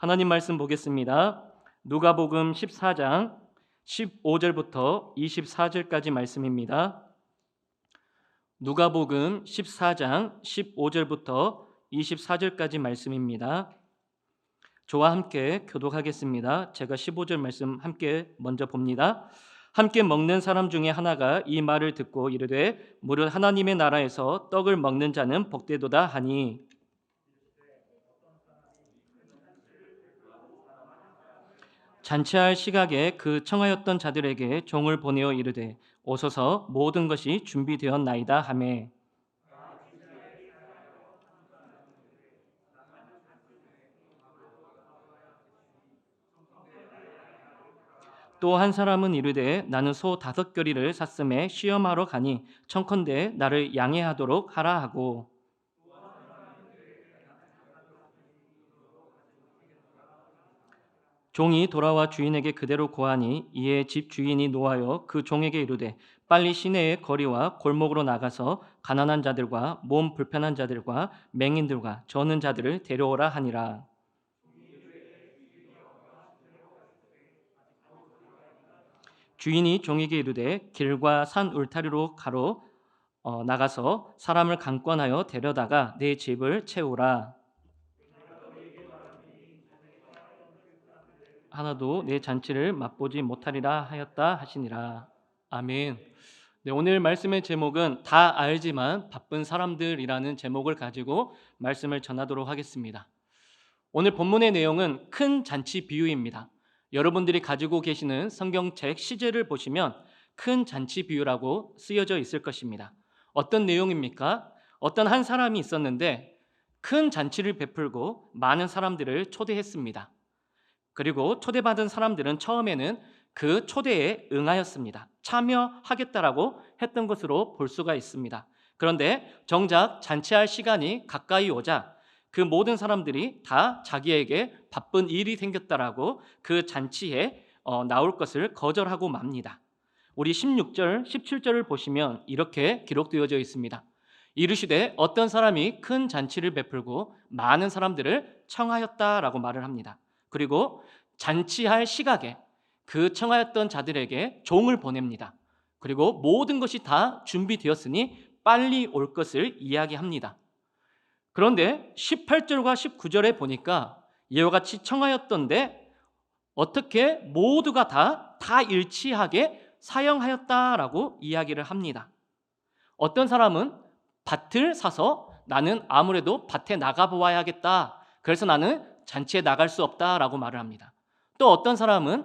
하나님 말씀 보겠습니다. 누가복음 14장 15절부터 24절까지 말씀입니다. 누가복음 14장 15절부터 24절까지 말씀입니다. 저와 함께 교독하겠습니다. 제가 15절 말씀 함께 먼저 봅니다. 함께 먹는 사람 중에 하나가 이 말을 듣고 이르되 무릇 하나님의 나라에서 떡을 먹는 자는 복되도다 하니 잔치할 시각에 그 청하였던 자들에게 종을 보내어 이르되 오소서 모든 것이 준비되었나이다 하매 또 한 사람은 이르되 나는 소 5겨리를 샀음에 시험하러 가니 청컨대 나를 양해하도록 하라 하고 종이 돌아와 주인에게 그대로 고하니 이에 집 주인이 노하여 그 종에게 이르되 빨리 시내의 거리와 골목으로 나가서 가난한 자들과 몸 불편한 자들과 맹인들과 저는 자들을 데려오라 하니라. 주인이 종에게 이르되 길과 산 울타리로 가로 나가서 사람을 강권하여 데려다가 내 집을 채우라. 하나도 내 잔치를 맛보지 못하리라 하였다 하시니라. 아멘. 네, 오늘 말씀의 제목은 다 알지만 바쁜 사람들이라는 제목을 가지고 말씀을 전하도록 하겠습니다. 오늘 본문의 내용은 큰 잔치 비유입니다. 여러분들이 가지고 계시는 성경책 시제를 보시면 큰 잔치 비유라고 쓰여져 있을 것입니다. 어떤 내용입니까? 어떤 한 사람이 있었는데 큰 잔치를 베풀고 많은 사람들을 초대했습니다. 그리고 초대받은 사람들은 처음에는 그 초대에 응하였습니다. 참여하겠다라고 했던 것으로 볼 수가 있습니다. 그런데 정작 잔치할 시간이 가까이 오자 그 모든 사람들이 다 자기에게 바쁜 일이 생겼다라고 그 잔치에 나올 것을 거절하고 맙니다. 우리 16절, 17절을 보시면 이렇게 기록되어져 있습니다. 이르시되 어떤 사람이 큰 잔치를 베풀고 많은 사람들을 청하였다라고 말을 합니다. 그리고 잔치할 시각에 그 청하였던 자들에게 종을 보냅니다. 그리고 모든 것이 다 준비되었으니 빨리 올 것을 이야기합니다. 그런데 18절과 19절에 보니까 이와 같이 청하였던데 어떻게 모두가 다 일치하게 사용하였다라고 이야기를 합니다. 어떤 사람은 밭을 사서 나는 아무래도 밭에 나가보아야겠다. 그래서 나는 잔치에 나갈 수 없다라고 말을 합니다. 또 어떤 사람은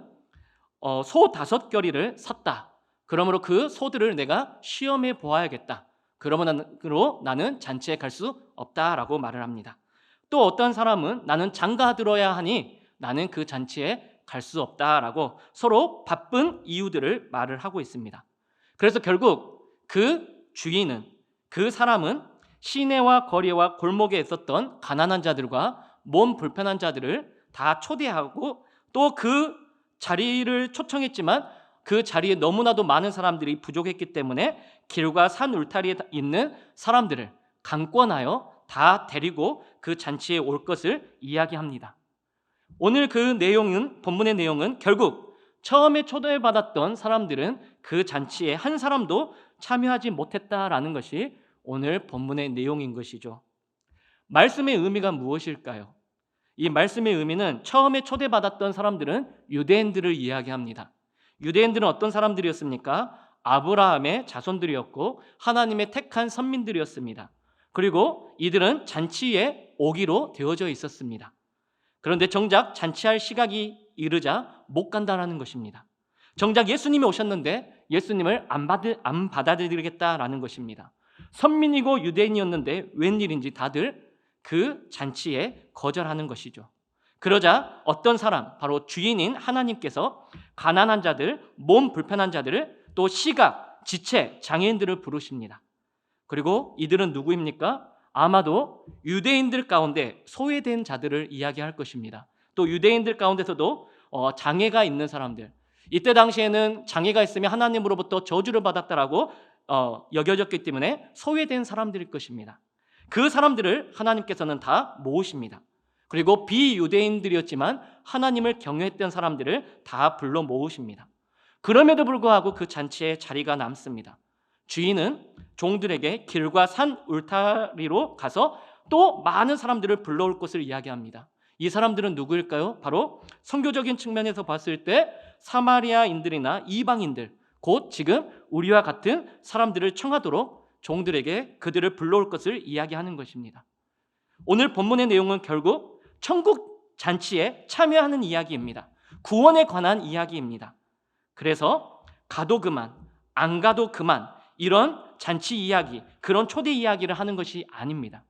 소 5겨리를 샀다. 그러므로 그 소들을 내가 시험해 보아야겠다. 그러므로 나는 잔치에 갈 수 없다라고 말을 합니다. 또 어떤 사람은 나는 장가 들어야 하니 나는 그 잔치에 갈 수 없다라고 서로 바쁜 이유들을 말을 하고 있습니다. 그래서 결국 그 주인은 그 사람은 시내와 거리와 골목에 있었던 가난한 자들과 몸 불편한 자들을 다 초대하고 또 그 자리를 초청했지만 그 자리에 너무나도 많은 사람들이 부족했기 때문에 길과 산 울타리에 있는 사람들을 강권하여 다 데리고 그 잔치에 올 것을 이야기합니다. 오늘 그 내용은 본문의 내용은 결국 처음에 초대받았던 사람들은 그 잔치에 한 사람도 참여하지 못했다라는 것이 오늘 본문의 내용인 것이죠. 말씀의 의미가 무엇일까요? 이 말씀의 의미는 처음에 초대받았던 사람들은 유대인들을 이야기합니다. 유대인들은 어떤 사람들이었습니까? 아브라함의 자손들이었고 하나님의 택한 선민들이었습니다. 그리고 이들은 잔치에 오기로 되어져 있었습니다. 그런데 정작 잔치할 시각이 이르자 못 간다라는 것입니다. 정작 예수님이 오셨는데 예수님을 안 받아들이겠다라는 것입니다. 선민이고 유대인이었는데 웬일인지 다들 그 잔치에 거절하는 것이죠. 그러자 어떤 사람, 바로 주인인 하나님께서 가난한 자들, 몸 불편한 자들을 또 시각, 지체, 장애인들을 부르십니다. 그리고 이들은 누구입니까? 아마도 유대인들 가운데 소외된 자들을 이야기할 것입니다. 또 유대인들 가운데서도 장애가 있는 사람들, 이때 당시에는 장애가 있으면 하나님으로부터 저주를 받았다라고 여겨졌기 때문에 소외된 사람들일 것입니다. 그 사람들을 하나님께서는 다 모으십니다. 그리고 비유대인들이었지만 하나님을 경외했던 사람들을 다 불러 모으십니다. 그럼에도 불구하고 그 잔치에 자리가 남습니다. 주인은 종들에게 길과 산 울타리로 가서 또 많은 사람들을 불러올 것을 이야기합니다. 이 사람들은 누구일까요? 바로 선교적인 측면에서 봤을 때 사마리아인들이나 이방인들, 곧 지금 우리와 같은 사람들을 청하도록 종들에게 그들을 불러올 것을 이야기하는 것입니다. 오늘 본문의 내용은 결국 천국 잔치에 참여하는 이야기입니다. 구원에 관한 이야기입니다. 그래서 가도 그만, 안 가도 그만, 이런 잔치 이야기, 그런 초대 이야기를 하는 것이 아닙니다.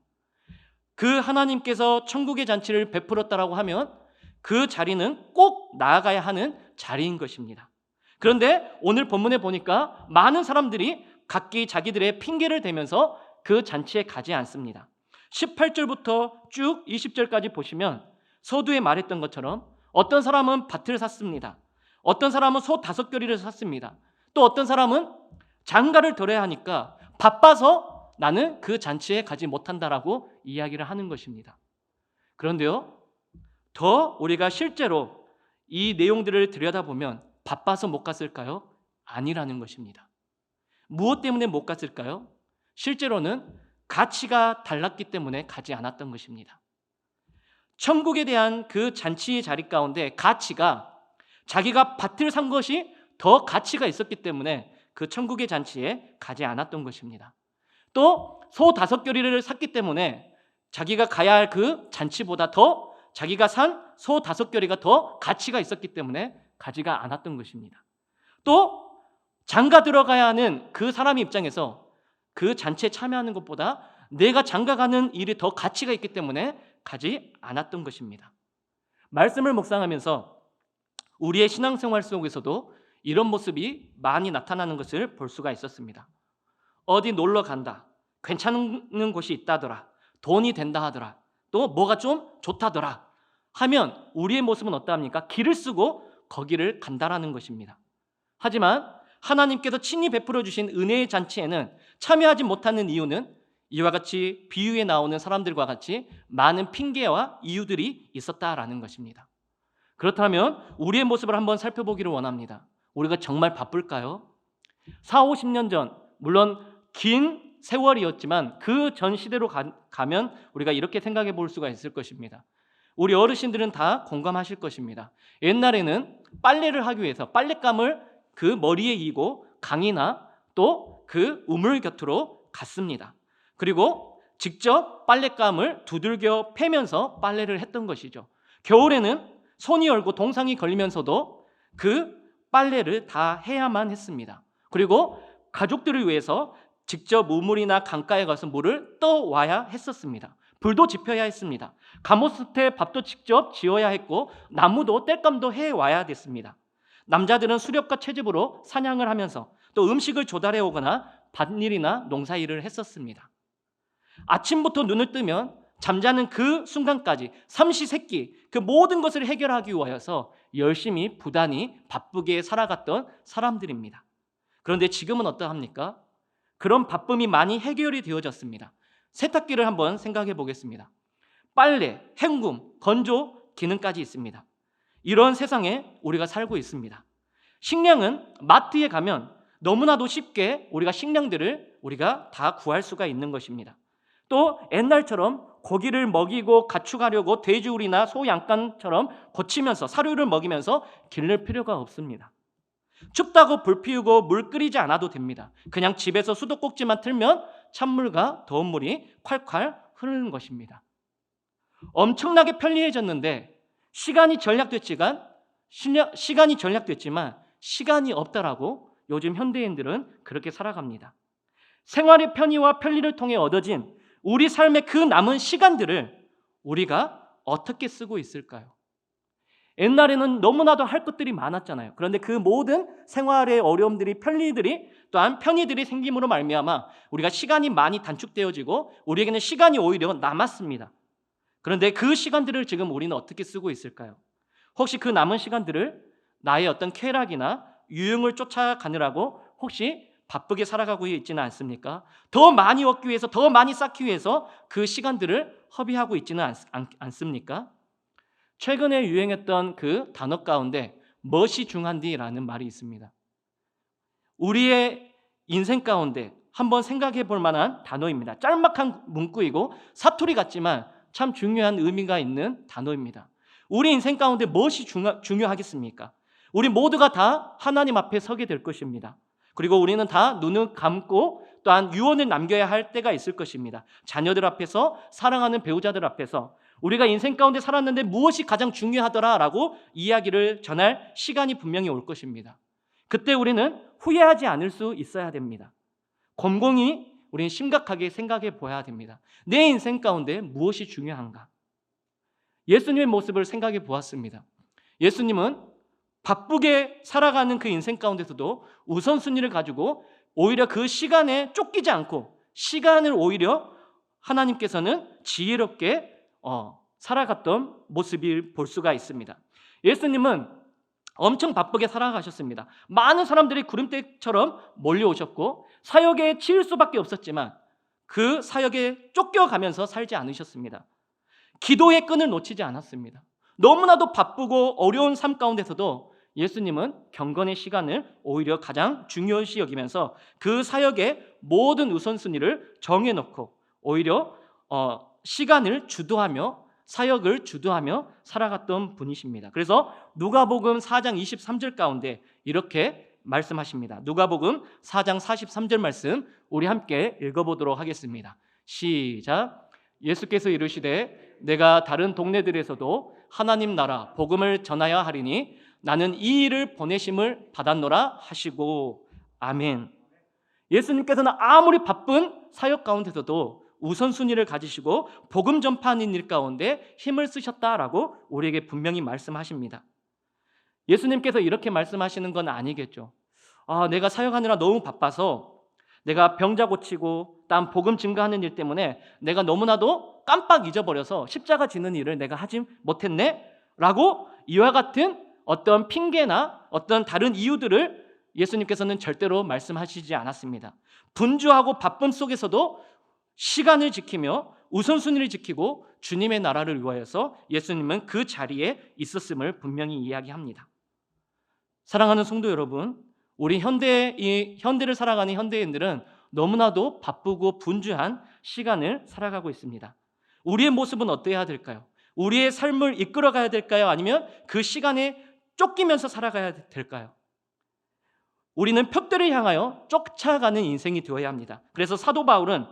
그 하나님께서 천국의 잔치를 베풀었다라고 하면 그 자리는 꼭 나아가야 하는 자리인 것입니다. 그런데 오늘 본문에 보니까 많은 사람들이 각기 자기들의 핑계를 대면서 그 잔치에 가지 않습니다. 18절부터 쭉 20절까지 보시면 서두에 말했던 것처럼 어떤 사람은 밭을 샀습니다. 어떤 사람은 소 5겨리를 샀습니다. 또 어떤 사람은 장가를 들어야 하니까 바빠서 나는 그 잔치에 가지 못한다라고 이야기를 하는 것입니다. 그런데요, 더 우리가 실제로 이 내용들을 들여다보면 바빠서 못 갔을까요? 아니라는 것입니다. 무엇 때문에 못 갔을까요? 실제로는 가치가 달랐기 때문에 가지 않았던 것입니다. 천국에 대한 그 잔치의 자리 가운데 가치가 자기가 밭을 산 것이 더 가치가 있었기 때문에 그 천국의 잔치에 가지 않았던 것입니다. 또 소 5겨리를 샀기 때문에 자기가 가야 할 그 잔치보다 더 자기가 산 소 5겨리가 더 가치가 있었기 때문에 가지가 않았던 것입니다. 또 장가 들어가야 하는 그 사람 입장에서 그 잔치에 참여하는 것보다 내가 장가 가는 일이 더 가치가 있기 때문에 가지 않았던 것입니다. 말씀을 묵상하면서 우리의 신앙생활 속에서도 이런 모습이 많이 나타나는 것을 볼 수가 있었습니다. 어디 놀러 간다, 괜찮은 곳이 있다더라, 돈이 된다 하더라, 또 뭐가 좀 좋다더라 하면 우리의 모습은 어떠합니까? 길을 쓰고 거기를 간다라는 것입니다. 하지만 하나님께서 친히 베풀어 주신 은혜의 잔치에는 참여하지 못하는 이유는 이와 같이 비유에 나오는 사람들과 같이 많은 핑계와 이유들이 있었다라는 것입니다. 그렇다면 우리의 모습을 한번 살펴보기를 원합니다. 우리가 정말 바쁠까요? 40, 50년 전, 물론 긴 세월이었지만 그 전 시대로 가면 우리가 이렇게 생각해 볼 수가 있을 것입니다. 우리 어르신들은 다 공감하실 것입니다. 옛날에는 빨래를 하기 위해서 빨랫감을 그 머리에 이고 강이나 또 그 우물 곁으로 갔습니다. 그리고 직접 빨랫감을 두들겨 패면서 빨래를 했던 것이죠. 겨울에는 손이 얼고 동상이 걸리면서도 그 빨래를 다 해야만 했습니다. 그리고 가족들을 위해서 직접 우물이나 강가에 가서 물을 떠와야 했었습니다. 불도 지펴야 했습니다. 가모스테 밥도 직접 지어야 했고 나무도 땔감도 해와야 됐습니다. 남자들은 수렵과 채집으로 사냥을 하면서 또 음식을 조달해 오거나 밭일이나 농사일을 했었습니다. 아침부터 눈을 뜨면 잠자는 그 순간까지 삼시세끼 그 모든 것을 해결하기 위하여서 열심히 부단히 바쁘게 살아갔던 사람들입니다. 그런데 지금은 어떠합니까? 그런 바쁨이 많이 해결이 되어졌습니다. 세탁기를 한번 생각해 보겠습니다. 빨래, 헹굼, 건조 기능까지 있습니다. 이런 세상에 우리가 살고 있습니다. 식량은 마트에 가면 너무나도 쉽게 우리가 식량들을 우리가 다 구할 수가 있는 것입니다. 또 옛날처럼 고기를 먹이고 가축하려고 돼지우리나 소 양간처럼 고치면서 사료를 먹이면서 기를 필요가 없습니다. 춥다고 불 피우고 물 끓이지 않아도 됩니다. 그냥 집에서 수도꼭지만 틀면 찬물과 더운 물이 콸콸 흐르는 것입니다. 엄청나게 편리해졌는데 시간이 전략됐지만 시간이 없다라고 요즘 현대인들은 그렇게 살아갑니다. 생활의 편의와 편리를 통해 얻어진 우리 삶의 그 남은 시간들을 우리가 어떻게 쓰고 있을까요? 옛날에는 너무나도 할 것들이 많았잖아요. 그런데 그 모든 생활의 어려움들이 편리들이 또한 편의들이 생김으로 말미암아 우리가 시간이 많이 단축되어지고 우리에게는 시간이 오히려 남았습니다. 그런데 그 시간들을 지금 우리는 어떻게 쓰고 있을까요? 혹시 그 남은 시간들을 나의 어떤 쾌락이나 유흥을 쫓아가느라고 혹시 바쁘게 살아가고 있지는 않습니까? 더 많이 얻기 위해서, 더 많이 쌓기 위해서 그 시간들을 허비하고 있지는 않습니까? 최근에 유행했던 그 단어 가운데 멋이 중한디라는 말이 있습니다. 우리의 인생 가운데 한번 생각해 볼 만한 단어입니다. 짤막한 문구이고 사투리 같지만 참 중요한 의미가 있는 단어입니다. 우리 인생 가운데 무엇이 중요하겠습니까? 우리 모두가 다 하나님 앞에 서게 될 것입니다. 그리고 우리는 다 눈을 감고 또한 유언을 남겨야 할 때가 있을 것입니다. 자녀들 앞에서, 사랑하는 배우자들 앞에서 우리가 인생 가운데 살았는데 무엇이 가장 중요하더라라고 이야기를 전할 시간이 분명히 올 것입니다. 그때 우리는 후회하지 않을 수 있어야 됩니다. 곰곰이 우리는 심각하게 생각해 보아야 됩니다. 내 인생 가운데 무엇이 중요한가? 예수님의 모습을 생각해 보았습니다. 예수님은 바쁘게 살아가는 그 인생 가운데서도 우선순위를 가지고 오히려 그 시간에 쫓기지 않고 시간을 오히려 하나님께서는 지혜롭게 살아갔던 모습을 볼 수가 있습니다. 예수님은 엄청 바쁘게 살아가셨습니다. 많은 사람들이 구름대처럼 몰려오셨고 사역에 치일 수밖에 없었지만 그 사역에 쫓겨가면서 살지 않으셨습니다. 기도의 끈을 놓치지 않았습니다. 너무나도 바쁘고 어려운 삶 가운데서도 예수님은 경건의 시간을 오히려 가장 중요시 여기면서 그 사역의 모든 우선순위를 정해놓고 오히려 시간을 주도하며 사역을 주도하며 살아갔던 분이십니다. 그래서 누가복음 4장 23절 가운데 이렇게 말씀하십니다. 누가복음 4장 43절 말씀 우리 함께 읽어보도록 하겠습니다. 시작. 예수께서 이르시되 내가 다른 동네들에서도 하나님 나라 복음을 전하여 하리니 나는 이 일을 보내심을 받았노라 하시고 아멘. 예수님께서는 아무리 바쁜 사역 가운데서도 우선순위를 가지시고 복음 전파하는 일 가운데 힘을 쓰셨다라고 우리에게 분명히 말씀하십니다. 예수님께서 이렇게 말씀하시는 건 아니겠죠. 내가 사역하느라 너무 바빠서 내가 병자 고치고 땀 복음 증거하는 일 때문에 내가 너무나도 깜빡 잊어버려서 십자가 지는 일을 내가 하지 못했네 라고 이와 같은 어떤 핑계나 어떤 다른 이유들을 예수님께서는 절대로 말씀하시지 않았습니다. 분주하고 바쁨 속에서도 시간을 지키며 우선순위를 지키고 주님의 나라를 위하여서 예수님은 그 자리에 있었음을 분명히 이야기합니다. 사랑하는 성도 여러분, 우리 현대를 살아가는 현대인들은 너무나도 바쁘고 분주한 시간을 살아가고 있습니다. 우리의 모습은 어때야 될까요? 우리의 삶을 이끌어가야 될까요? 아니면 그 시간에 쫓기면서 살아가야 될까요? 우리는 표대를 향하여 쫓아가는 인생이 되어야 합니다. 그래서 사도 바울은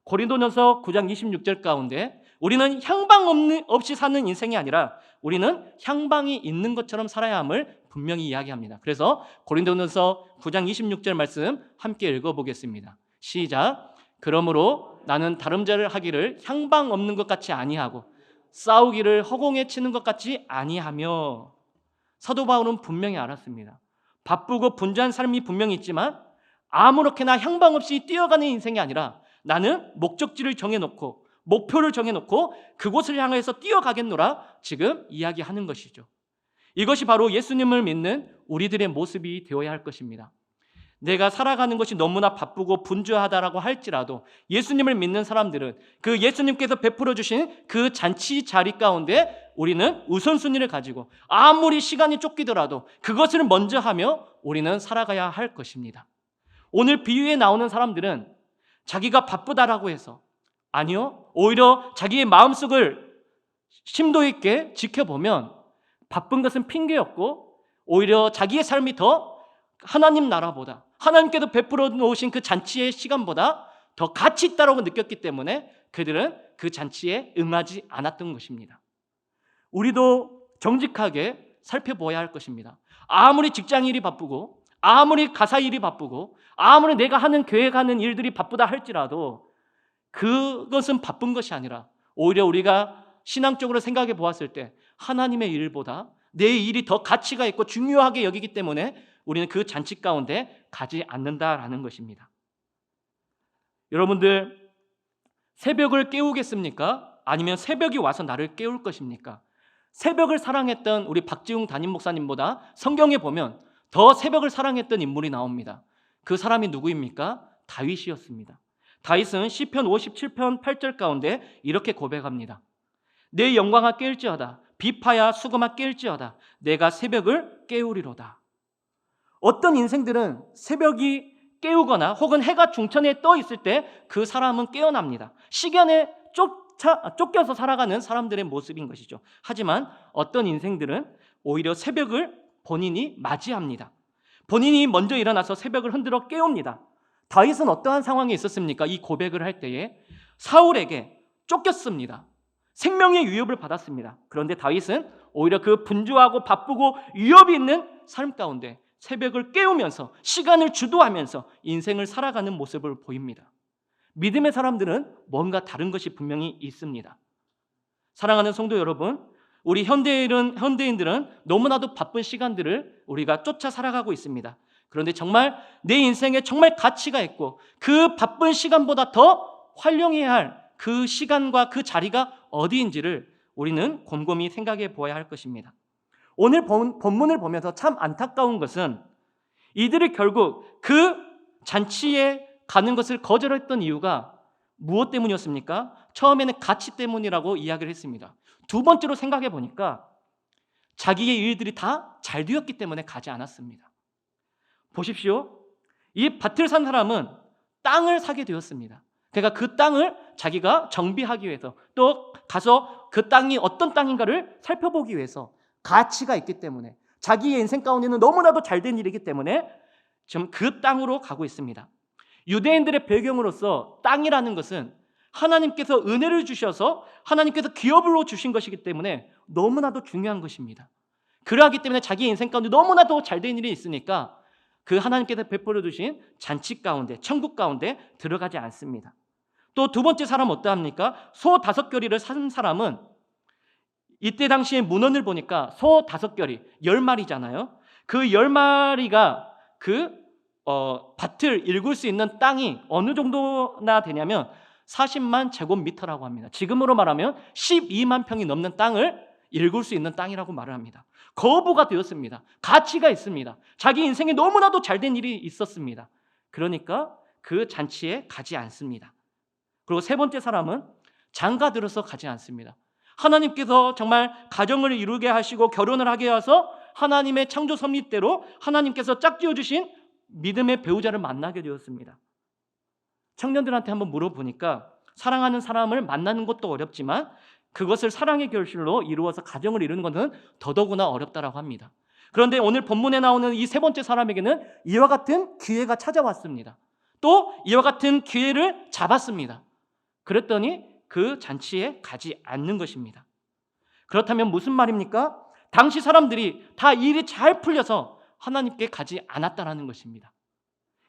고린도전서 9장 26절 가운데 우리는 향방 없이 사는 인생이 아니라 우리는 향방이 있는 것처럼 살아야 함을 분명히 이야기합니다. 그래서 고린도전서 9장 26절 말씀 함께 읽어보겠습니다. 시작. 그러므로 나는 다름질을 하기를 향방 없는 것 같이 아니하고 싸우기를 허공에 치는 것 같이 아니하며. 사도 바울은 분명히 알았습니다. 바쁘고 분주한 삶이 분명히 있지만 아무렇게나 향방 없이 뛰어가는 인생이 아니라 나는 목적지를 정해놓고 목표를 정해놓고 그곳을 향해서 뛰어가겠노라 지금 이야기하는 것이죠. 이것이 바로 예수님을 믿는 우리들의 모습이 되어야 할 것입니다. 내가 살아가는 것이 너무나 바쁘고 분주하다라고 할지라도 예수님을 믿는 사람들은 그 예수님께서 베풀어 주신 그 잔치 자리 가운데 우리는 우선순위를 가지고 아무리 시간이 쫓기더라도 그것을 먼저 하며 우리는 살아가야 할 것입니다. 오늘 비유에 나오는 사람들은 자기가 바쁘다라고 해서 아니요, 오히려 자기의 마음속을 심도 있게 지켜보면 바쁜 것은 핑계였고 오히려 자기의 삶이 더 하나님 나라보다 하나님께서 베풀어 놓으신 그 잔치의 시간보다 더 가치 있다고 느꼈기 때문에 그들은 그 잔치에 응하지 않았던 것입니다. 우리도 정직하게 살펴보아야 할 것입니다. 아무리 직장 일이 바쁘고 아무리 가사 일이 바쁘고 아무리 내가 하는 계획하는 일들이 바쁘다 할지라도 그것은 바쁜 것이 아니라 오히려 우리가 신앙적으로 생각해 보았을 때 하나님의 일보다 내 일이 더 가치가 있고 중요하게 여기기 때문에 우리는 그 잔치 가운데 가지 않는다라는 것입니다. 여러분들 새벽을 깨우겠습니까? 아니면 새벽이 와서 나를 깨울 것입니까? 새벽을 사랑했던 우리 박지웅 담임 목사님보다 성경에 보면 더 새벽을 사랑했던 인물이 나옵니다. 그 사람이 누구입니까? 다윗이었습니다. 다윗은 시편 57편 8절 가운데 이렇게 고백합니다. 내 영광아 깰지어다. 비파야 수금아 깰지어다. 내가 새벽을 깨우리로다. 어떤 인생들은 새벽이 깨우거나 혹은 해가 중천에 떠 있을 때 그 사람은 깨어납니다. 시간에 쫓겨서 살아가는 사람들의 모습인 것이죠. 하지만 어떤 인생들은 오히려 새벽을 본인이 맞이합니다. 본인이 먼저 일어나서 새벽을 흔들어 깨웁니다. 다윗은 어떠한 상황에 있었습니까? 이 고백을 할 때에 사울에게 쫓겼습니다. 생명의 위협을 받았습니다. 그런데 다윗은 오히려 그 분주하고 바쁘고 위협이 있는 삶 가운데 새벽을 깨우면서 시간을 주도하면서 인생을 살아가는 모습을 보입니다. 믿음의 사람들은 뭔가 다른 것이 분명히 있습니다. 사랑하는 성도 여러분, 우리 현대인들은 너무나도 바쁜 시간들을 우리가 쫓아 살아가고 있습니다. 그런데 정말 내 인생에 정말 가치가 있고 그 바쁜 시간보다 더 활용해야 할 그 시간과 그 자리가 어디인지를 우리는 곰곰이 생각해 보아야 할 것입니다. 오늘 본문을 보면서 참 안타까운 것은 이들이 결국 그 잔치에 가는 것을 거절했던 이유가 무엇 때문이었습니까? 처음에는 가치 때문이라고 이야기를 했습니다. 두 번째로 생각해 보니까 자기의 일들이 다 잘 되었기 때문에 가지 않았습니다. 보십시오. 이 밭을 산 사람은 땅을 사게 되었습니다. 그러니까 그 땅을 자기가 정비하기 위해서 또 가서 그 땅이 어떤 땅인가를 살펴보기 위해서 가치가 있기 때문에 자기의 인생 가운데는 너무나도 잘된 일이기 때문에 지금 그 땅으로 가고 있습니다. 유대인들의 배경으로서 땅이라는 것은 하나님께서 은혜를 주셔서 하나님께서 기업으로 주신 것이기 때문에 너무나도 중요한 것입니다. 그러하기 때문에 자기 인생 가운데 너무나도 잘된 일이 있으니까 그 하나님께서 베풀어 주신 잔치 가운데 천국 가운데 들어가지 않습니다. 또 두 번째 사람 어떠합니까? 소 5결이를 산 사람은 이때 당시에 문헌을 보니까 소 5결이 10마리잖아요. 그 10마리가 그 밭을 일굴 수 있는 땅이 어느 정도나 되냐면 40만 제곱미터라고 합니다. 지금으로 말하면 12만 평이 넘는 땅을 일굴 수 있는 땅이라고 말을 합니다. 거부가 되었습니다. 가치가 있습니다. 자기 인생에 너무나도 잘된 일이 있었습니다. 그러니까 그 잔치에 가지 않습니다. 그리고 세 번째 사람은 장가 들어서 가지 않습니다. 하나님께서 정말 가정을 이루게 하시고 결혼을 하게 해서 하나님의 창조 섭리대로 하나님께서 짝지어 주신 믿음의 배우자를 만나게 되었습니다. 청년들한테 한번 물어보니까 사랑하는 사람을 만나는 것도 어렵지만 그것을 사랑의 결실로 이루어서 가정을 이루는 것은 더더구나 어렵다라고 합니다. 그런데 오늘 본문에 나오는 이 세 번째 사람에게는 이와 같은 기회가 찾아왔습니다. 또 이와 같은 기회를 잡았습니다. 그랬더니 그 잔치에 가지 않는 것입니다. 그렇다면 무슨 말입니까? 당시 사람들이 다 일이 잘 풀려서 하나님께 가지 않았다라는 것입니다.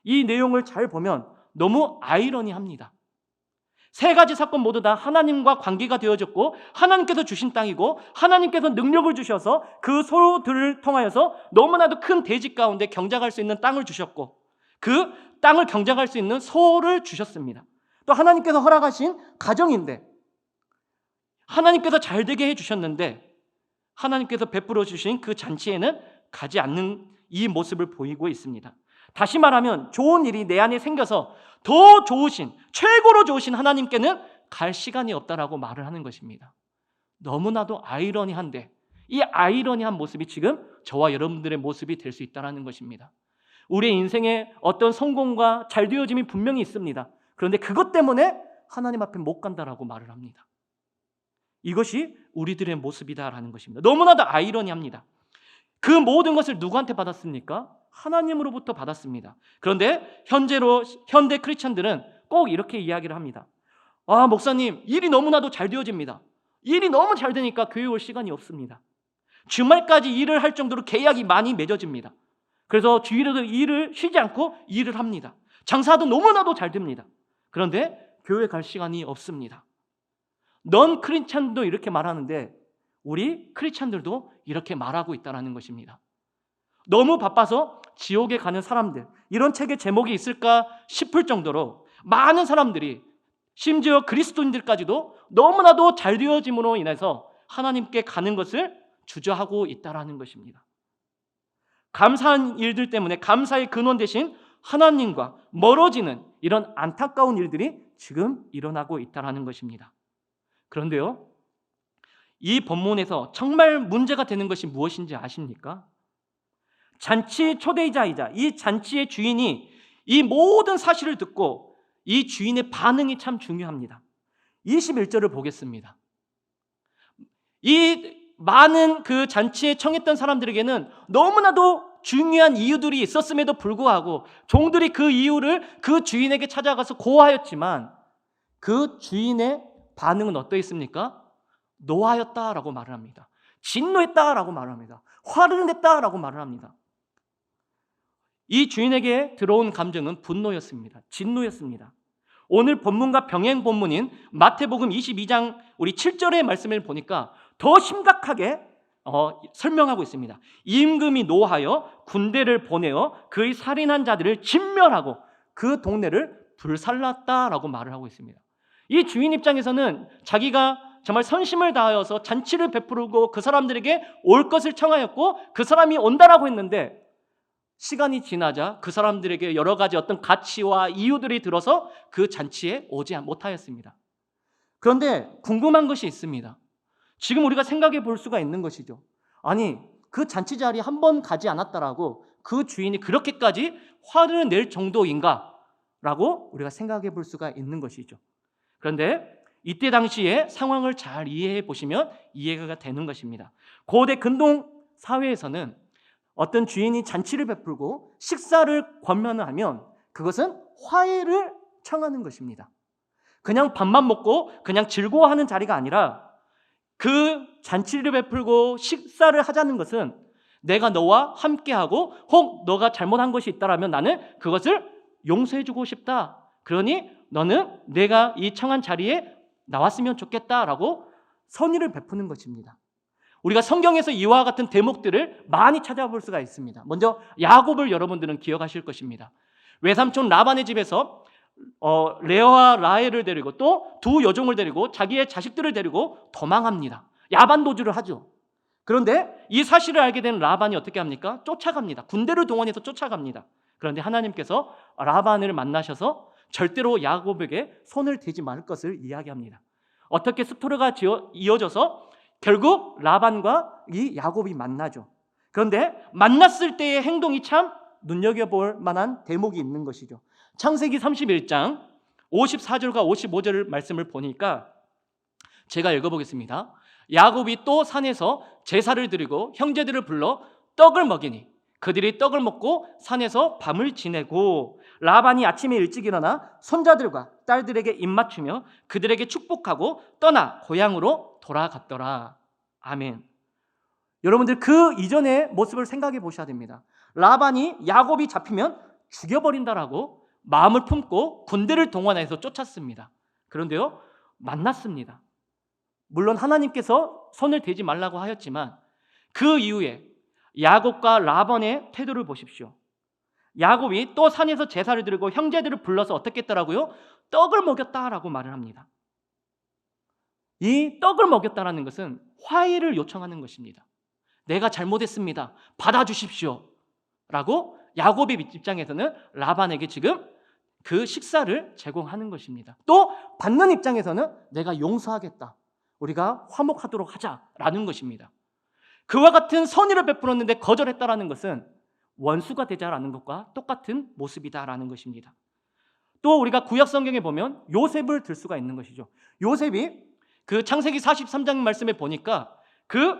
이 내용을 잘 보면 너무 아이러니합니다. 세 가지 사건 모두 다 하나님과 관계가 되어졌고 하나님께서 주신 땅이고 하나님께서 능력을 주셔서 그 소들을 통하여서 너무나도 큰 대지 가운데 경작할 수 있는 땅을 주셨고 그 땅을 경작할 수 있는 소를 주셨습니다. 또 하나님께서 허락하신 가정인데 하나님께서 잘되게 해주셨는데 하나님께서 베풀어 주신 그 잔치에는 가지 않는 이 모습을 보이고 있습니다. 다시 말하면 좋은 일이 내 안에 생겨서 더 좋으신 최고로 좋으신 하나님께는 갈 시간이 없다라고 말을 하는 것입니다. 너무나도 아이러니한데 이 아이러니한 모습이 지금 저와 여러분들의 모습이 될 수 있다는 것입니다. 우리의 인생에 어떤 성공과 잘되어짐이 분명히 있습니다. 그런데 그것 때문에 하나님 앞에 못 간다라고 말을 합니다. 이것이 우리들의 모습이다라는 것입니다. 너무나도 아이러니합니다. 그 모든 것을 누구한테 받았습니까? 하나님으로부터 받았습니다. 그런데 현대 크리스천들은 꼭 이렇게 이야기를 합니다. 아, 목사님, 일이 너무나도 잘 되어집니다. 일이 너무 잘 되니까 교회 올 시간이 없습니다. 주말까지 일을 할 정도로 계약이 많이 맺어집니다. 그래서 주일에도 일을 쉬지 않고 일을 합니다. 장사도 너무나도 잘 됩니다. 그런데 교회 갈 시간이 없습니다. 넌 크리스찬도 이렇게 말하는데 우리 크리스찬들도 이렇게 말하고 있다는 것입니다. 너무 바빠서 지옥에 가는 사람들, 이런 책의 제목이 있을까 싶을 정도로 많은 사람들이 심지어 그리스도인들까지도 너무나도 잘 되어짐으로 인해서 하나님께 가는 것을 주저하고 있다는 것입니다. 감사한 일들 때문에 감사의 근원 대신 하나님과 멀어지는 이런 안타까운 일들이 지금 일어나고 있다는 것입니다. 그런데요, 이 본문에서 정말 문제가 되는 것이 무엇인지 아십니까? 잔치 초대자이자 이 잔치의 주인이 이 모든 사실을 듣고 이 주인의 반응이 참 중요합니다. 21절을 보겠습니다. 이 많은 그 잔치에 청했던 사람들에게는 너무나도 중요한 이유들이 있었음에도 불구하고 종들이 그 이유를 그 주인에게 찾아가서 고하였지만 그 주인의 반응은 어떠했습니까? 노하였다라고 말을 합니다. 진노했다라고 말을 합니다. 화를 냈다라고 말을 합니다. 이 주인에게 들어온 감정은 분노였습니다. 진노였습니다. 오늘 본문과 병행 본문인 마태복음 22장 우리 7절의 말씀을 보니까 더 심각하게 설명하고 있습니다. 임금이 노하여 군대를 보내어 그의 살인한 자들을 진멸하고 그 동네를 불살랐다라고 말을 하고 있습니다. 이 주인 입장에서는 자기가 정말 선심을 다하여서 잔치를 베푸고 그 사람들에게 올 것을 청하였고 그 사람이 온다라고 했는데 시간이 지나자 그 사람들에게 여러 가지 어떤 가치와 이유들이 들어서 그 잔치에 오지 못하였습니다. 그런데 궁금한 것이 있습니다. 지금 우리가 생각해 볼 수가 있는 것이죠. 아니, 그 잔치 자리에 한 번 가지 않았다라고 그 주인이 그렇게까지 화를 낼 정도인가? 라고 우리가 생각해 볼 수가 있는 것이죠. 그런데 이때 당시에 상황을 잘 이해해 보시면 이해가 되는 것입니다. 고대 근동 사회에서는 어떤 주인이 잔치를 베풀고 식사를 권면하면 그것은 화해를 청하는 것입니다. 그냥 밥만 먹고 그냥 즐거워하는 자리가 아니라 그 잔치를 베풀고 식사를 하자는 것은 내가 너와 함께하고 혹 너가 잘못한 것이 있다면 나는 그것을 용서해주고 싶다. 그러니 너는 내가 이 청한 자리에 나왔으면 좋겠다라고 선의를 베푸는 것입니다. 우리가 성경에서 이와 같은 대목들을 많이 찾아볼 수가 있습니다. 먼저 야곱을 여러분들은 기억하실 것입니다. 외삼촌 라반의 집에서 레아와 라헬을 데리고 또 두 여종을 데리고 자기의 자식들을 데리고 도망합니다. 야반 도주를 하죠. 그런데 이 사실을 알게 된 라반이 어떻게 합니까? 쫓아갑니다. 군대를 동원해서 쫓아갑니다. 그런데 하나님께서 라반을 만나셔서 절대로 야곱에게 손을 대지 말 것을 이야기합니다. 어떻게 스토리가 이어져서 결국 라반과 이 야곱이 만나죠. 그런데 만났을 때의 행동이 참 눈여겨볼 만한 대목이 있는 것이죠. 창세기 31장 54절과 55절 말씀을 보니까 제가 읽어보겠습니다. 야곱이 또 산에서 제사를 드리고 형제들을 불러 떡을 먹이니 그들이 떡을 먹고 산에서 밤을 지내고 라반이 아침에 일찍 일어나 손자들과 딸들에게 입맞추며 그들에게 축복하고 떠나 고향으로 돌아갔더라. 아멘. 여러분들 그 이전의 모습을 생각해 보셔야 됩니다. 라반이 야곱이 잡히면 죽여버린다라고 마음을 품고 군대를 동원해서 쫓았습니다. 그런데요, 만났습니다. 물론 하나님께서 손을 대지 말라고 하였지만 그 이후에 야곱과 라반의 태도를 보십시오. 야곱이 또 산에서 제사를 드리고 형제들을 불러서 어떻게 했더라고요? 떡을 먹였다라고 말을 합니다. 이 떡을 먹였다라는 것은 화해를 요청하는 것입니다. 내가 잘못했습니다. 받아주십시오. 라고 야곱의 입장에서는 라반에게 지금 그 식사를 제공하는 것입니다. 또 받는 입장에서는 내가 용서하겠다. 우리가 화목하도록 하자라는 것입니다. 그와 같은 선의를 베풀었는데 거절했다라는 것은 원수가 되자라는 것과 똑같은 모습이다라는 것입니다. 또 우리가 구약 성경에 보면 요셉을 들 수가 있는 것이죠. 요셉이 그 창세기 43장 말씀에 보니까 그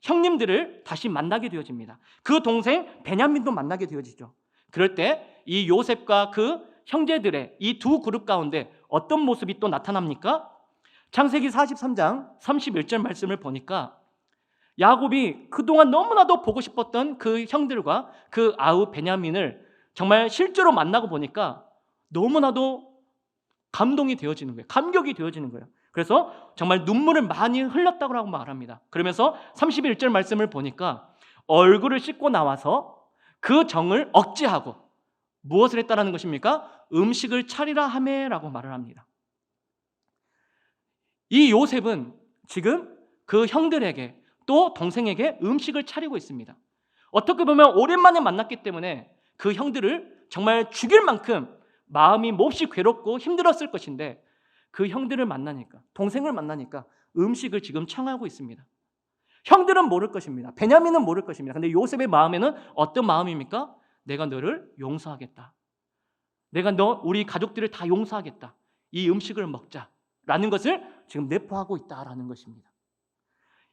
형님들을 다시 만나게 되어집니다. 그 동생 베냐민도 만나게 되어지죠. 그럴 때 이 요셉과 그 형제들의 이 두 그룹 가운데 어떤 모습이 또 나타납니까? 창세기 43장 31절 말씀을 보니까 야곱이 그동안 너무나도 보고 싶었던 그 형들과 그 아우 베냐민을 정말 실제로 만나고 보니까 너무나도 감동이 되어지는 거예요. 감격이 되어지는 거예요. 그래서 정말 눈물을 많이 흘렸다고 말합니다. 그러면서 31절 말씀을 보니까 얼굴을 씻고 나와서 그 정을 억제하고 무엇을 했다라는 것입니까? 음식을 차리라 하매라고 말을 합니다. 이 요셉은 지금 그 형들에게 또 동생에게 음식을 차리고 있습니다. 어떻게 보면 오랜만에 만났기 때문에 그 형들을 정말 죽일 만큼 마음이 몹시 괴롭고 힘들었을 것인데 그 형들을 만나니까, 동생을 만나니까 음식을 지금 청하고 있습니다. 형들은 모를 것입니다. 베냐민은 모를 것입니다. 근데 요셉의 마음에는 어떤 마음입니까? 내가 너를 용서하겠다. 내가 우리 가족들을 다 용서하겠다. 이 음식을 먹자라는 것을 지금 내포하고 있다라는 것입니다.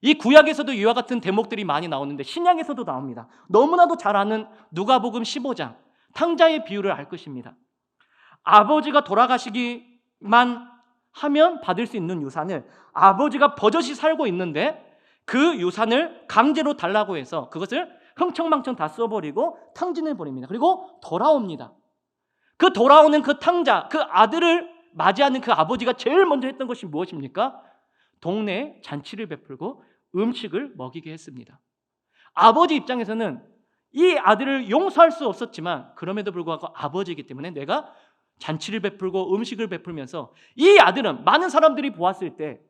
이 구약에서도 이와 같은 대목들이 많이 나오는데 신약에서도 나옵니다. 너무나도 잘 아는 누가복음 15장 탕자의 비유를 알 것입니다. 아버지가 돌아가시기만 하면 받을 수 있는 유산을 아버지가 버젓이 살고 있는데 그 유산을 강제로 달라고 해서 그것을 흥청망청 다 써버리고 탕진해버립니다. 그리고 돌아옵니다. 그 돌아오는 그 탕자, 그 아들을 맞이하는 그 아버지가 제일 먼저 했던 것이 무엇입니까? 동네에 잔치를 베풀고 음식을 먹이게 했습니다. 아버지 입장에서는 이 아들을 용서할 수 없었지만 그럼에도 불구하고 아버지이기 때문에 내가 잔치를 베풀고 음식을 베풀면서 이 아들은 많은 사람들이 보았을 때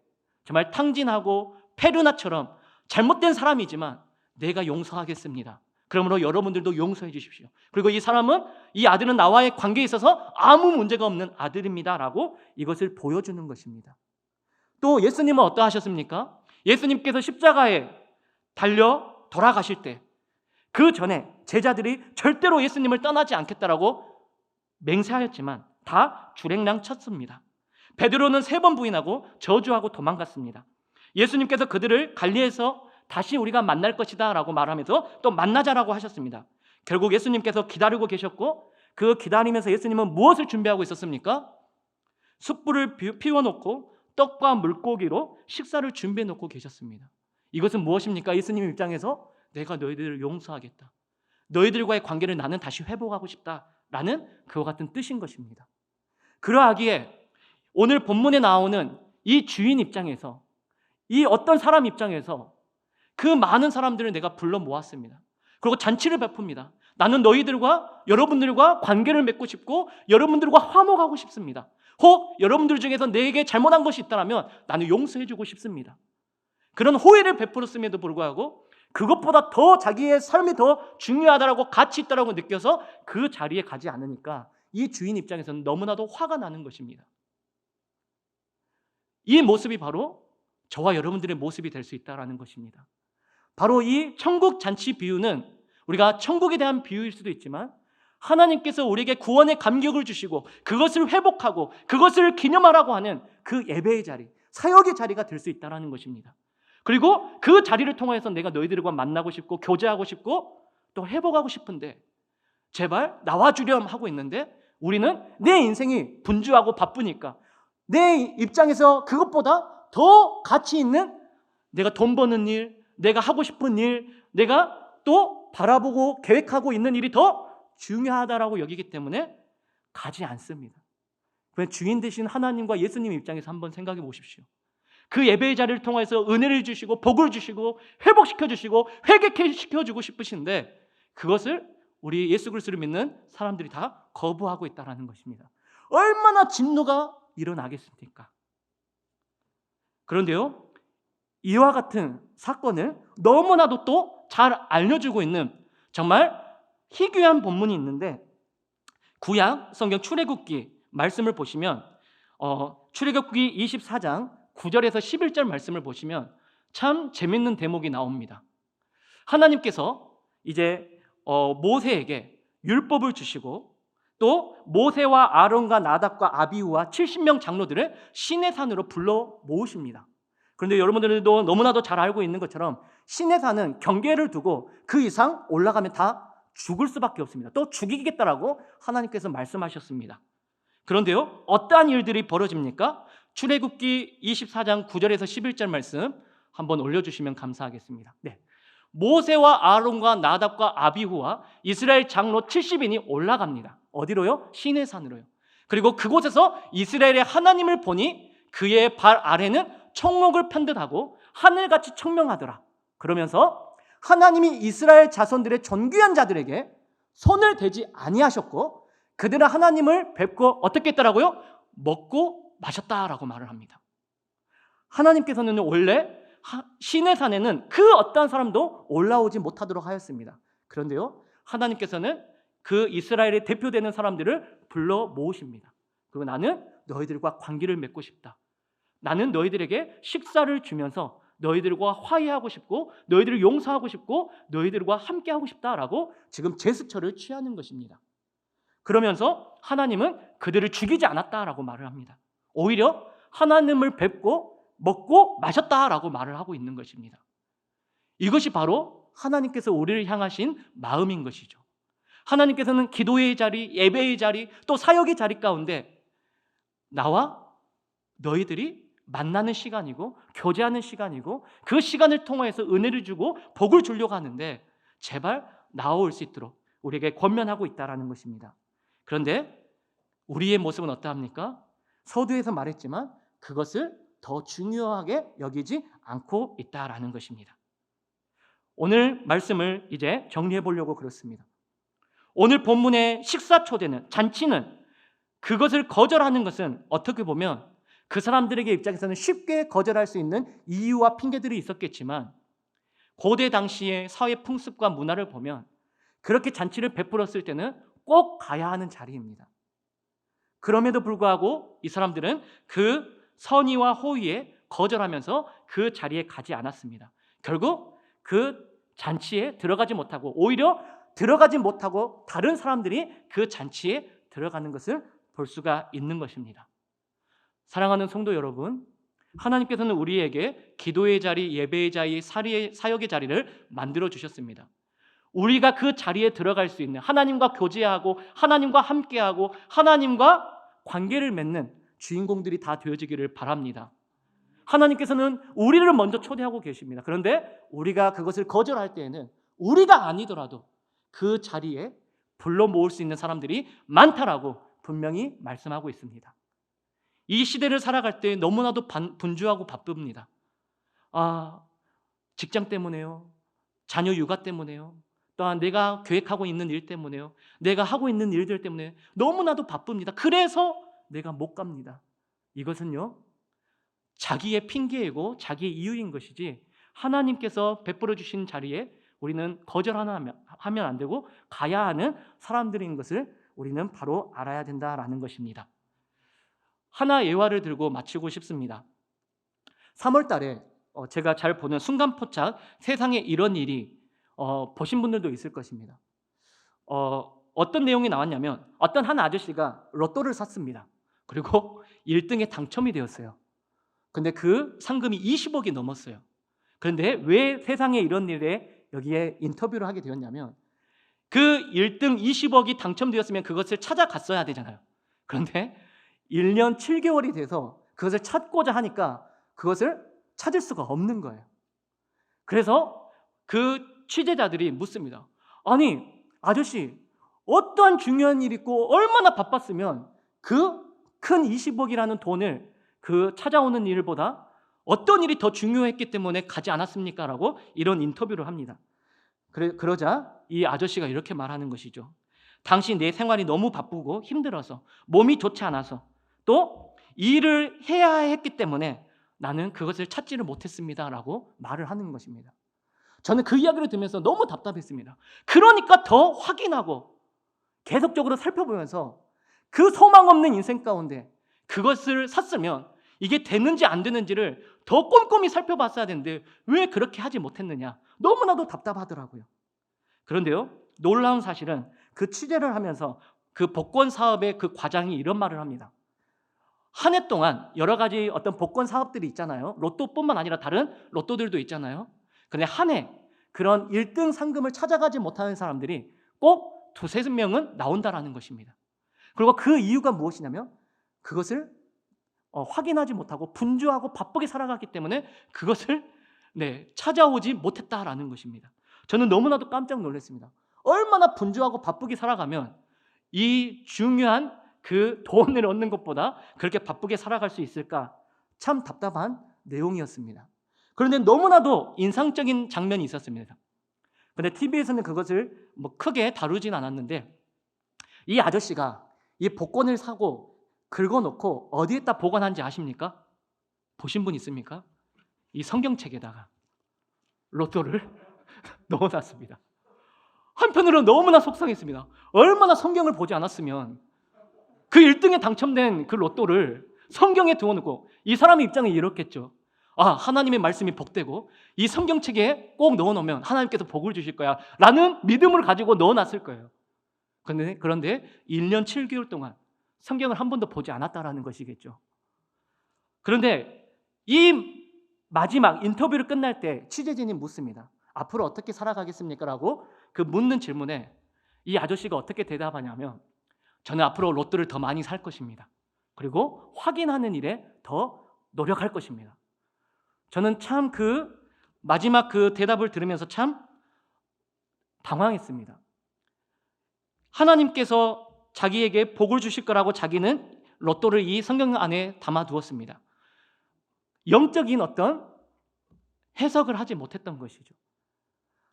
정말 탕진하고 페르나처럼 잘못된 사람이지만 내가 용서하겠습니다. 그러므로 여러분들도 용서해 주십시오. 그리고 이 아들은 나와의 관계에 있어서 아무 문제가 없는 아들입니다라고 이것을 보여주는 것입니다. 또 예수님은 어떠하셨습니까? 예수님께서 십자가에 달려 돌아가실 때 그 전에 제자들이 절대로 예수님을 떠나지 않겠다라고 맹세하였지만 다 주랭랑 쳤습니다. 베드로는 3번 부인하고 저주하고 도망갔습니다. 예수님께서 그들을 갈리에서 다시 우리가 만날 것이다 라고 말하면서 또 만나자라고 하셨습니다. 결국 예수님께서 기다리고 계셨고 그 기다리면서 예수님은 무엇을 준비하고 있었습니까? 숯불을 피워놓고 떡과 물고기로 식사를 준비해 놓고 계셨습니다. 이것은 무엇입니까? 예수님 입장에서 내가 너희들을 용서하겠다. 너희들과의 관계를 나는 다시 회복하고 싶다라는 그와 같은 뜻인 것입니다. 그러하기에 오늘 본문에 나오는 이 주인 입장에서 이 어떤 사람 입장에서 그 많은 사람들을 내가 불러 모았습니다. 그리고 잔치를 베풉니다. 나는 여러분들과 관계를 맺고 싶고 여러분들과 화목하고 싶습니다. 혹 여러분들 중에서 내게 잘못한 것이 있다면 나는 용서해주고 싶습니다. 그런 호의를 베풀었음에도 불구하고 그것보다 더 자기의 삶이 더 중요하다라고 가치 있다라고 느껴서 그 자리에 가지 않으니까 이 주인 입장에서는 너무나도 화가 나는 것입니다. 이 모습이 바로 저와 여러분들의 모습이 될 수 있다는 것입니다. 바로 이 천국 잔치 비유는 우리가 천국에 대한 비유일 수도 있지만 하나님께서 우리에게 구원의 감격을 주시고 그것을 회복하고 그것을 기념하라고 하는 그 예배의 자리, 사역의 자리가 될 수 있다는 것입니다. 그리고 그 자리를 통해서 내가 너희들과 만나고 싶고 교제하고 싶고 또 회복하고 싶은데 제발 나와주렴 하고 있는데 우리는 내 인생이 분주하고 바쁘니까 내 입장에서 그것보다 더 가치 있는 내가 돈 버는 일, 내가 하고 싶은 일, 내가 또 바라보고 계획하고 있는 일이 더 중요하다라고 여기기 때문에 가지 않습니다. 그냥 주인 되신 하나님과 예수님 입장에서 한번 생각해 보십시오. 그 예배의 자리를 통해서 은혜를 주시고 복을 주시고 회복시켜 주시고 회개시켜 주고 싶으신데 그것을 우리 예수 그리스도를 믿는 사람들이 다 거부하고 있다는 것입니다. 얼마나 진노가 일어나겠습니까? 그런데요, 이와 같은 사건을 너무나도 또 잘 알려주고 있는 정말 희귀한 본문이 있는데 구약 성경 출애굽기 말씀을 보시면 출애굽기 24장 9절에서 11절 말씀을 보시면 참 재밌는 대목이 나옵니다. 하나님께서 이제 모세에게 율법을 주시고 또 모세와 아론과 나답과 아비후와 70명 장로들을 시내산으로 불러 모으십니다. 그런데 여러분들도 너무나도 잘 알고 있는 것처럼 시내산은 경계를 두고 그 이상 올라가면 다 죽을 수밖에 없습니다. 또 죽이겠다라고 하나님께서 말씀하셨습니다. 그런데요, 어떠한 일들이 벌어집니까? 출애굽기 24장 9절에서 11절 말씀 한번 올려주시면 감사하겠습니다. 네. 모세와 아론과 나답과 아비후와 이스라엘 장로 70인이 올라갑니다. 어디로요? 시내산으로요. 그리고 그곳에서 이스라엘의 하나님을 보니 그의 발 아래는 청록을 편듯하고 하늘같이 청명하더라. 그러면서 하나님이 이스라엘 자손들의 존귀한 자들에게 손을 대지 아니하셨고 그들은 하나님을 뵙고 어떻게 했다라고요? 먹고 마셨다라고 말을 합니다. 하나님께서는 원래 시내산에는 그 어떤 사람도 올라오지 못하도록 하였습니다. 그런데요, 하나님께서는 그 이스라엘의 대표되는 사람들을 불러 모으십니다. 그리고 나는 너희들과 관계를 맺고 싶다. 나는 너희들에게 식사를 주면서 너희들과 화해하고 싶고 너희들을 용서하고 싶고 너희들과 함께하고 싶다라고 지금 제스처를 취하는 것입니다. 그러면서 하나님은 그들을 죽이지 않았다라고 말을 합니다. 오히려 하나님을 뵙고 먹고 마셨다라고 말을 하고 있는 것입니다. 이것이 바로 하나님께서 우리를 향하신 마음인 것이죠. 하나님께서는 기도의 자리, 예배의 자리, 또 사역의 자리 가운데 나와 너희들이 만나는 시간이고 교제하는 시간이고 그 시간을 통해서 은혜를 주고 복을 주려고 하는데 제발 나올 수 있도록 우리에게 권면하고 있다라는 것입니다. 그런데 우리의 모습은 어떠합니까? 서두에서 말했지만 그것을 더 중요하게 여기지 않고 있다라는 것입니다. 오늘 말씀을 이제 정리해 보려고 그렇습니다. 오늘 본문의 식사 초대는, 잔치는, 그것을 거절하는 것은 어떻게 보면 그 사람들에게 입장에서는 쉽게 거절할 수 있는 이유와 핑계들이 있었겠지만 고대 당시의 사회 풍습과 문화를 보면 그렇게 잔치를 베풀었을 때는 꼭 가야 하는 자리입니다. 그럼에도 불구하고 이 사람들은 그 선의와 호의에 거절하면서 그 자리에 가지 않았습니다. 결국 그 잔치에 들어가지 못하고 오히려 들어가지 못하고 다른 사람들이 그 잔치에 들어가는 것을 볼 수가 있는 것입니다. 사랑하는 성도 여러분, 하나님께서는 우리에게 기도의 자리, 예배의 자리, 사역의 자리를 만들어 주셨습니다. 우리가 그 자리에 들어갈 수 있는, 하나님과 교제하고 하나님과 함께하고 하나님과 관계를 맺는 주인공들이 다 되어지기를 바랍니다. 하나님께서는 우리를 먼저 초대하고 계십니다. 그런데 우리가 그것을 거절할 때에는 우리가 아니더라도 그 자리에 불러 모을 수 있는 사람들이 많다라고 분명히 말씀하고 있습니다. 이 시대를 살아갈 때 너무나도 분주하고 바쁩니다. 직장 때문에요. 자녀 육아 때문에요. 또한 내가 계획하고 있는 일 때문에요. 내가 하고 있는 일들 때문에 너무나도 바쁩니다. 그래서 내가 못 갑니다. 이것은요, 자기의 핑계이고 자기의 이유인 것이지 하나님께서 베풀어 주신 자리에 우리는 거절하면 안 되고 가야 하는 사람들인 것을 우리는 바로 알아야 된다라는 것입니다. 하나 예화를 들고 마치고 싶습니다. 3월 달에 제가 잘 보는 순간포착 세상에 이런 일이 보신 분들도 있을 것입니다. 어떤 내용이 나왔냐면 어떤 한 아저씨가 로또를 샀습니다. 그리고 1등에 당첨이 되었어요. 근데 그 상금이 20억이 넘었어요. 그런데 왜 세상에 이런 일에 여기에 인터뷰를 하게 되었냐면 그 1등 20억이 당첨되었으면 그것을 찾아갔어야 되잖아요. 그런데 1년 7개월이 돼서 그것을 찾고자 하니까 그것을 찾을 수가 없는 거예요. 그래서 그 취재자들이 묻습니다. 아니, 아저씨, 어떠한 중요한 일이 있고 얼마나 바빴으면 그 큰 20억이라는 돈을 그 찾아오는 일보다 어떤 일이 더 중요했기 때문에 가지 않았습니까? 라고 이런 인터뷰를 합니다. 그러자 이 아저씨가 이렇게 말하는 것이죠. 당신 내 생활이 너무 바쁘고 힘들어서 몸이 좋지 않아서 또 일을 해야 했기 때문에 나는 그것을 찾지를 못했습니다 라고 말을 하는 것입니다. 저는 그 이야기를 들으면서 너무 답답했습니다. 그러니까 더 확인하고 계속적으로 살펴보면서 그 소망 없는 인생 가운데 그것을 샀으면 이게 되는지 안 되는지를 더 꼼꼼히 살펴봤어야 되는데 왜 그렇게 하지 못했느냐, 너무나도 답답하더라고요. 그런데요, 놀라운 사실은 그 취재를 하면서 그 복권 사업의 그 과장이 이런 말을 합니다. 한 해 동안 여러 가지 어떤 복권 사업들이 있잖아요. 로또뿐만 아니라 다른 로또들도 있잖아요. 그런데 한 해 그런 1등 상금을 찾아가지 못하는 사람들이 꼭 2-3명은 나온다라는 것입니다. 그리고 그 이유가 무엇이냐면 그것을 확인하지 못하고 분주하고 바쁘게 살아갔기 때문에 그것을 찾아오지 못했다라는 것입니다. 저는 너무나도 깜짝 놀랐습니다. 얼마나 분주하고 바쁘게 살아가면 이 중요한 그 돈을 얻는 것보다 그렇게 바쁘게 살아갈 수 있을까? 참 답답한 내용이었습니다. 그런데 너무나도 인상적인 장면이 있었습니다. 그런데 TV에서는 그것을 크게 다루진 않았는데 이 아저씨가 이 복권을 사고 긁어놓고 어디에다 보관한지 아십니까? 보신 분 있습니까? 이 성경책에다가 로또를 넣어놨습니다. 한편으로는 너무나 속상했습니다. 얼마나 성경을 보지 않았으면 그 1등에 당첨된 그 로또를 성경에 두어놓고, 이 사람의 입장에 이렇겠죠. 아, 하나님의 말씀이 복되고 이 성경책에 꼭 넣어놓으면 하나님께서 복을 주실 거야 라는 믿음을 가지고 넣어놨을 거예요. 그런데 1년 7개월 동안 성경을 한 번도 보지 않았다라는 것이겠죠. 그런데 이 마지막 인터뷰를 끝날 때 취재진이 묻습니다. 앞으로 어떻게 살아가겠습니까? 라고 그 묻는 질문에 이 아저씨가 어떻게 대답하냐면, 저는 앞으로 로또를 더 많이 살 것입니다. 그리고 확인하는 일에 더 노력할 것입니다. 저는 참 그 마지막 그 대답을 들으면서 참 당황했습니다. 하나님께서 자기에게 복을 주실 거라고 자기는 로또를 이 성경 안에 담아두었습니다. 영적인 어떤 해석을 하지 못했던 것이죠.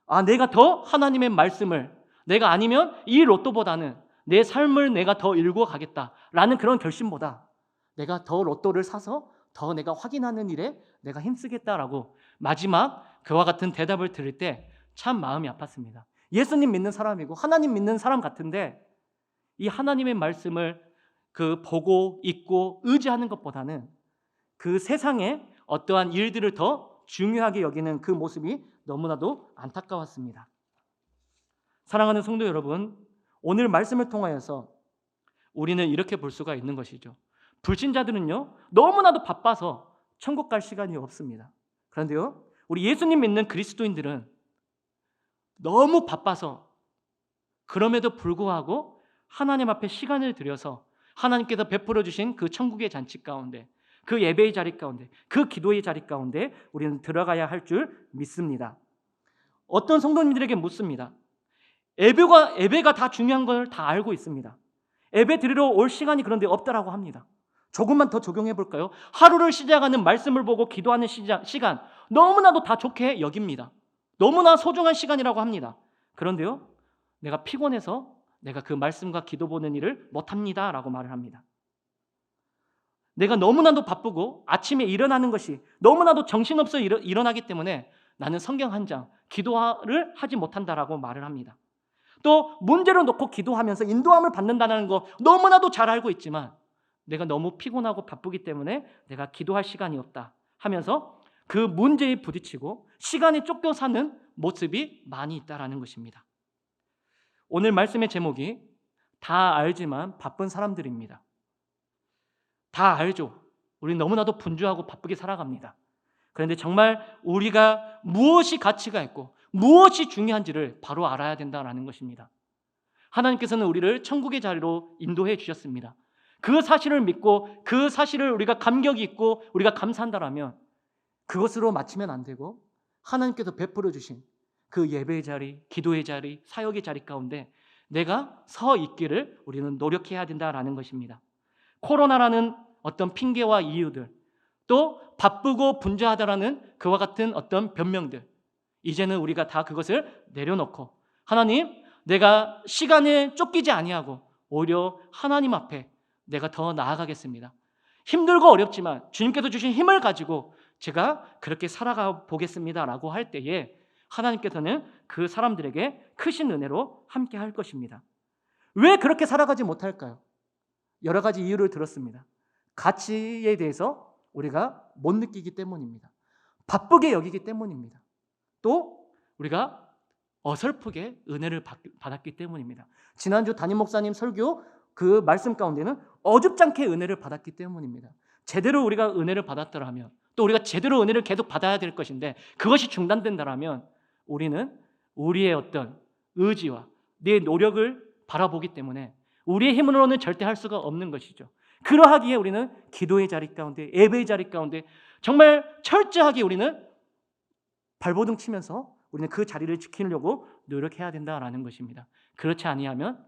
아, 내가 더 하나님의 말씀을, 내가 아니면 이 로또보다는 내 삶을 내가 더 일구어 가겠다라는 그런 결심보다 내가 더 로또를 사서 더 내가 확인하는 일에 내가 힘쓰겠다라고 마지막 그와 같은 대답을 들을 때 참 마음이 아팠습니다. 예수님 믿는 사람이고 하나님 믿는 사람 같은데 이 하나님의 말씀을 그 보고 읽고 의지하는 것보다는 그 세상의 어떠한 일들을 더 중요하게 여기는 그 모습이 너무나도 안타까웠습니다. 사랑하는 성도 여러분, 오늘 말씀을 통하여서 우리는 이렇게 볼 수가 있는 것이죠. 불신자들은요, 너무나도 바빠서 천국 갈 시간이 없습니다. 그런데요, 우리 예수님 믿는 그리스도인들은 너무 바빠서 그럼에도 불구하고 하나님 앞에 시간을 들여서 하나님께서 베풀어 주신 그 천국의 잔치 가운데, 그 예배의 자리 가운데, 그 기도의 자리 가운데 우리는 들어가야 할 줄 믿습니다. 어떤 성도님들에게 묻습니다. 예배가 다 중요한 걸 다 알고 있습니다. 예배 드리러 올 시간이 그런데 없다라고 합니다. 조금만 더 적용해 볼까요? 하루를 시작하는 말씀을 보고 기도하는 시간 너무나도 다 좋게 여깁니다. 너무나 소중한 시간이라고 합니다. 그런데요, 내가 피곤해서 내가 그 말씀과 기도 보는 일을 못합니다 라고 말을 합니다. 내가 너무나도 바쁘고 아침에 일어나는 것이 너무나도 정신없어 일어나기 때문에 나는 성경 한 장, 기도를 하지 못한다라고 말을 합니다. 또 문제를 놓고 기도하면서 인도함을 받는다는 거 너무나도 잘 알고 있지만 내가 너무 피곤하고 바쁘기 때문에 내가 기도할 시간이 없다 하면서 그 문제에 부딪히고 시간에 쫓겨 사는 모습이 많이 있다라는 것입니다. 오늘 말씀의 제목이 다 알지만 바쁜 사람들입니다. 다 알죠. 우리 너무나도 분주하고 바쁘게 살아갑니다. 그런데 정말 우리가 무엇이 가치가 있고 무엇이 중요한지를 바로 알아야 된다는 것입니다. 하나님께서는 우리를 천국의 자리로 인도해 주셨습니다. 그 사실을 믿고 그 사실을 우리가 감격이 있고 우리가 감사한다라면 그것으로 마치면 안 되고 하나님께서 베풀어 주신 그 예배의 자리, 기도의 자리, 사역의 자리 가운데 내가 서 있기를 우리는 노력해야 된다라는 것입니다. 코로나라는 어떤 핑계와 이유들, 또 바쁘고 분주하다라는 그와 같은 어떤 변명들, 이제는 우리가 다 그것을 내려놓고 하나님, 내가 시간에 쫓기지 아니하고 오히려 하나님 앞에 내가 더 나아가겠습니다. 힘들고 어렵지만 주님께서 주신 힘을 가지고 제가 그렇게 살아가 보겠습니다라고 할 때에 하나님께서는 그 사람들에게 크신 은혜로 함께 할 것입니다. 왜 그렇게 살아가지 못할까요? 여러 가지 이유를 들었습니다. 가치에 대해서 우리가 못 느끼기 때문입니다. 바쁘게 여기기 때문입니다. 또 우리가 어설프게 은혜를 받았기 때문입니다. 지난주 담임 목사님 설교 그 말씀 가운데는 어줍잖게 은혜를 받았기 때문입니다. 제대로 우리가 은혜를 받았더라면, 또 우리가 제대로 은혜를 계속 받아야 될 것인데 그것이 중단된다면 우리는 우리의 어떤 의지와 내 노력을 바라보기 때문에 우리의 힘으로는 절대 할 수가 없는 것이죠. 그러하기에 우리는 기도의 자리 가운데, 예배의 자리 가운데 정말 철저하게 우리는 발버둥 치면서 우리는 그 자리를 지키려고 노력해야 된다라는 것입니다. 그렇지 아니하면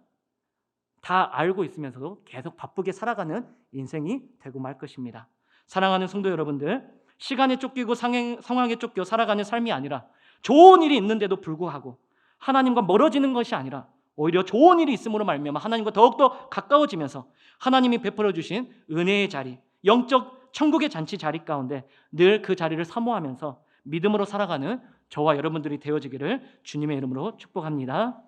다 알고 있으면서도 계속 바쁘게 살아가는 인생이 되고 말 것입니다. 사랑하는 성도 여러분들, 시간에 쫓기고 상황에 쫓겨 살아가는 삶이 아니라 좋은 일이 있는데도 불구하고 하나님과 멀어지는 것이 아니라 오히려 좋은 일이 있음으로 말미암아 하나님과 더욱더 가까워지면서 하나님이 베풀어 주신 은혜의 자리, 영적 천국의 잔치 자리 가운데 늘 그 자리를 사모하면서 믿음으로 살아가는 저와 여러분들이 되어지기를 주님의 이름으로 축복합니다.